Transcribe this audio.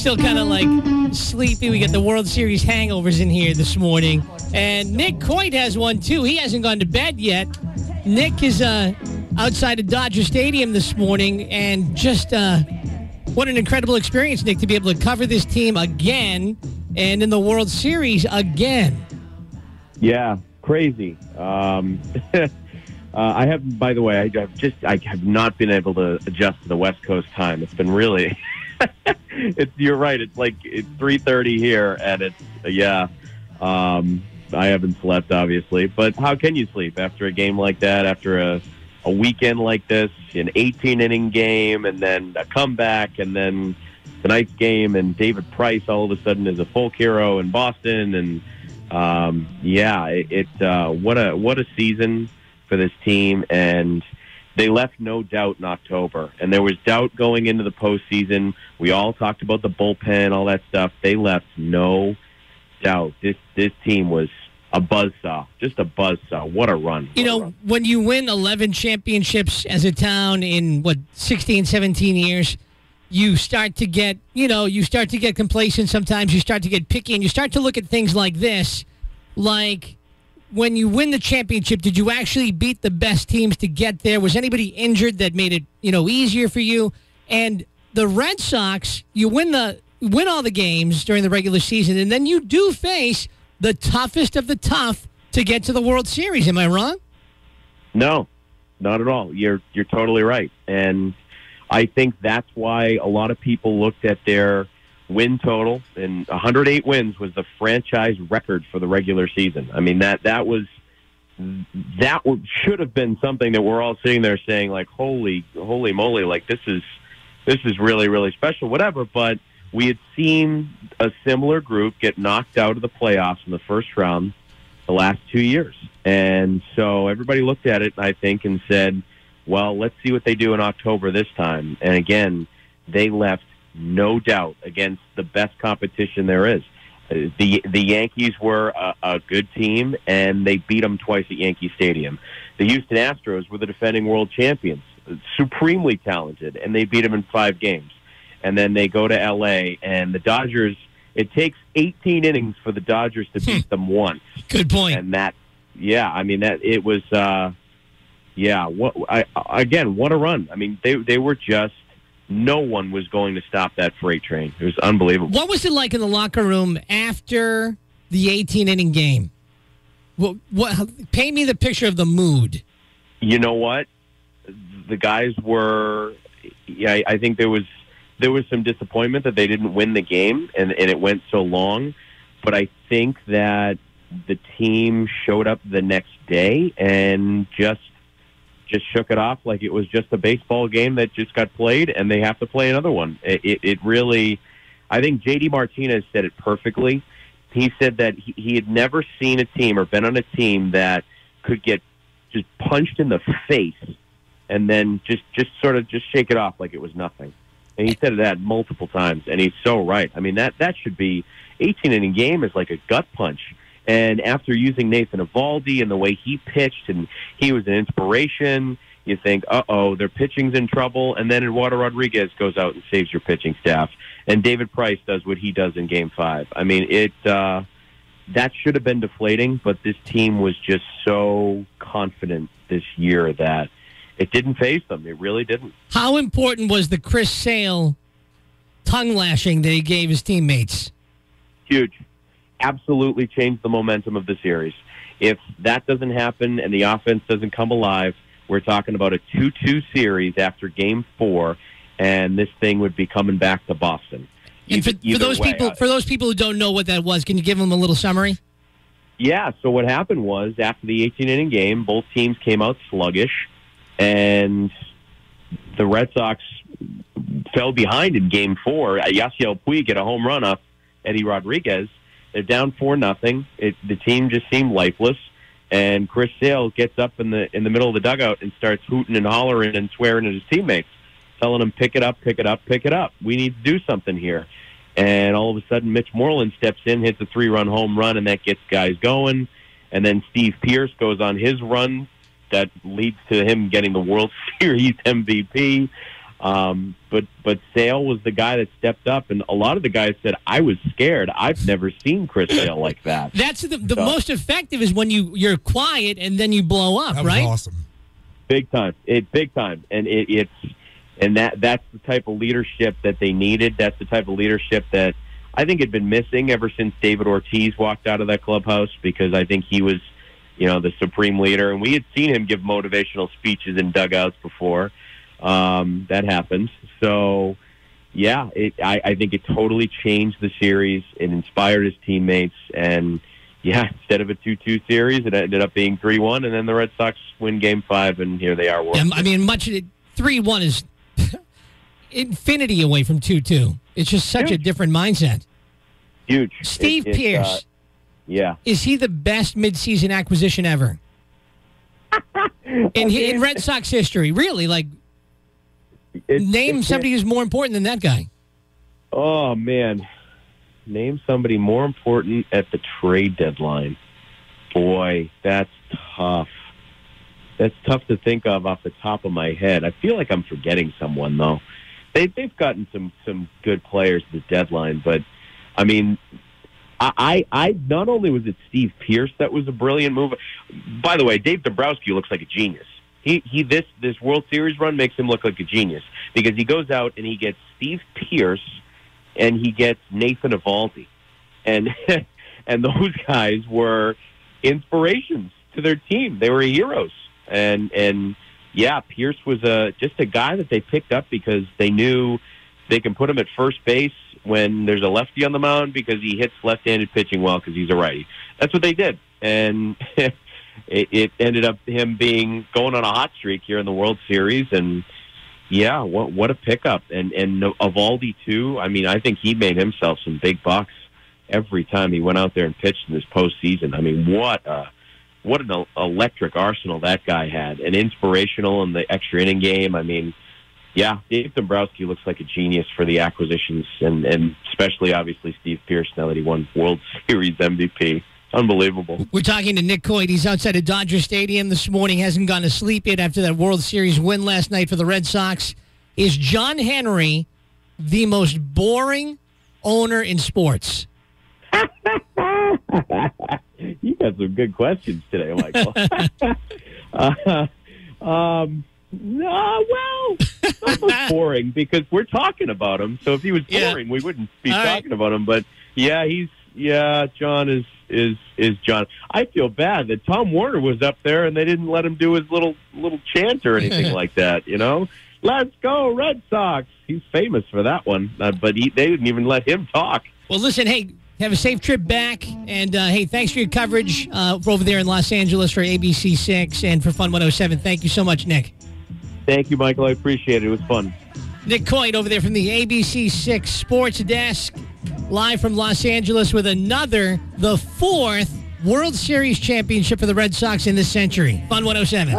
Still kind of like sleepy. We got the World Series hangovers in here this morning. And Nick Coit has one, too. He hasn't gone to bed yet. Nick is outside of Dodger Stadium this morning. And just what an incredible experience, Nick, to be able to cover this team again and in the World Series again. Yeah, crazy. I have, by the way, I have not been able to adjust to the West Coast time. It's been really, you're right. It's 3:30 here, and I haven't slept, obviously. But how can you sleep after a game like that, after a weekend like this, an 18-inning game, and then a comeback, and then tonight's game, and David Price all of a sudden is a folk hero in Boston, and what a season for this team, and they left no doubt in October. And there was doubt going into the postseason. We all talked about the bullpen, all that stuff. They left no doubt. This team was a buzzsaw, just a buzzsaw. What a run. When you win 11 championships as a town in, 16, 17 years, you start to get complacent sometimes. You start to get picky, and you start to look at things like this, like, when you win the championship, did you actually beat the best teams to get there? Was anybody injured that made it, easier for you? And the Red Sox, you win all the games during the regular season, and then you do face the toughest of the tough to get to the World Series. Am I wrong? No, not at all. You're totally right. And I think that's why a lot of people looked at their win total, and 108 wins was the franchise record for the regular season. I mean, that should have been something that we're all sitting there saying, like, holy moly, like this is really, really special, whatever. But we had seen a similar group get knocked out of the playoffs in the first round the last 2 years. And so everybody looked at it, I think, and said, well, let's see what they do in October this time. And again, they left no doubt against the best competition there is. The Yankees were a good team, and they beat them twice at Yankee Stadium. The Houston Astros were the defending world champions, supremely talented, and they beat them in 5 games. And then they go to L.A., and the Dodgers, it takes 18 innings for the Dodgers to beat them once. Good point. And it was, what a run. I mean, they were just, no one was going to stop that freight train. It was unbelievable. What was it like in the locker room after the 18-inning game? Paint me the picture of the mood. You know what? The guys were, I think there was some disappointment that they didn't win the game, and it went so long. But I think that the team showed up the next day and just shook it off like it was just a baseball game that just got played, and they have to play another one. It really, I think J.D. Martinez said it perfectly. He said that he had never seen a team or been on a team that could get just punched in the face and then just shake it off like it was nothing. And he said that multiple times, and he's so right. I mean, that should be, 18-inning game is like a gut punch. And after using Nathan Eovaldi and the way he pitched, and he was an inspiration, you think, their pitching's in trouble. And then Eduardo Rodriguez goes out and saves your pitching staff. And David Price does what he does in Game 5. I mean, that should have been deflating, but this team was just so confident this year that it didn't faze them. It really didn't. How important was the Chris Sale tongue lashing that he gave his teammates? Huge. Absolutely changed the momentum of the series. If that doesn't happen and the offense doesn't come alive, we're talking about a 2-2 series after Game 4, and this thing would be coming back to Boston. And for those people who don't know what that was, can you give them a little summary? Yeah, so what happened was, after the 18-inning game, both teams came out sluggish, and the Red Sox fell behind in Game 4. Yasiel Puig get a home run off Eddie Rodriguez. They're down 4-0. The team just seemed lifeless, and Chris Sale gets up in the middle of the dugout and starts hooting and hollering and swearing at his teammates, telling them, pick it up, pick it up, pick it up. We need to do something here. And all of a sudden, Mitch Moreland steps in, hits a 3-run home run, and that gets guys going. And then Steve Pearce goes on his run that leads to him getting the World Series MVP. But Sale was the guy that stepped up, and a lot of the guys said, I was scared. I've never seen Chris Sale like that. That's the most effective is when you're quiet and then you blow up, that was right? Awesome. Big time. Big time. And that's the type of leadership that they needed. That's the type of leadership that I think had been missing ever since David Ortiz walked out of that clubhouse, because I think he was, the supreme leader. And we had seen him give motivational speeches in dugouts before. That happened. So, yeah, I think it totally changed the series. It inspired his teammates. And, yeah, instead of a 2-2 series, it ended up being 3-1. And then the Red Sox win Game 5, and here they are. I mean, 3-1 is infinity away from 2-2. It's just such a different mindset. Huge. Steve Pearce. Yeah. Is he the best midseason acquisition ever? in Red Sox history, really? Like, name somebody who's more important than that guy. Oh, man. Name somebody more important at the trade deadline. Boy, that's tough. That's tough to think of off the top of my head. I feel like I'm forgetting someone, though. They've gotten some good players at the deadline, but I mean, I not only was it Steve Pearce that was a brilliant move. By the way, Dave Dombrowski looks like a genius. This World Series run makes him look like a genius, because he goes out and he gets Steve Pearce and he gets Nathan Eovaldi, and and those guys were inspirations to their team. They were heroes, and yeah, Pearce was just a guy that they picked up because they knew they can put him at first base when there's a lefty on the mound, because he hits left-handed pitching well because he's a righty. That's what they did, and it ended up him going on a hot streak here in the World Series. And yeah, what a pickup. And Eovaldi too. I mean, I think he made himself some big bucks every time he went out there and pitched in this postseason. I mean, what an electric arsenal that guy had, and inspirational in the extra inning game. I mean, yeah, Dave Dombrowski looks like a genius for the acquisitions, and especially, obviously, Steve Pearce, now that he won World Series MVP. Unbelievable. We're talking to Nick Coit. He's outside of Dodger Stadium this morning. Hasn't gone to sleep yet after that World Series win last night for the Red Sox. Is John Henry the most boring owner in sports? You got some good questions today, Michael. No, well, not boring, because we're talking about him. So if he was boring, we wouldn't be talking about him. But yeah, John is John. I feel bad that Tom Warner was up there and they didn't let him do his little chant or anything like that. Let's go Red Sox. He's famous for that one, but they didn't even let him talk. Well, listen, hey, have a safe trip back, and hey, thanks for your coverage over there in Los Angeles for ABC 6 and for Fun 107. Thank you so much, Nick. Thank you, Michael. I appreciate it. It was fun. Nick Coit over there from the ABC 6 Sports Desk, live from Los Angeles with the fourth World Series championship for the Red Sox in this century. Fun 107.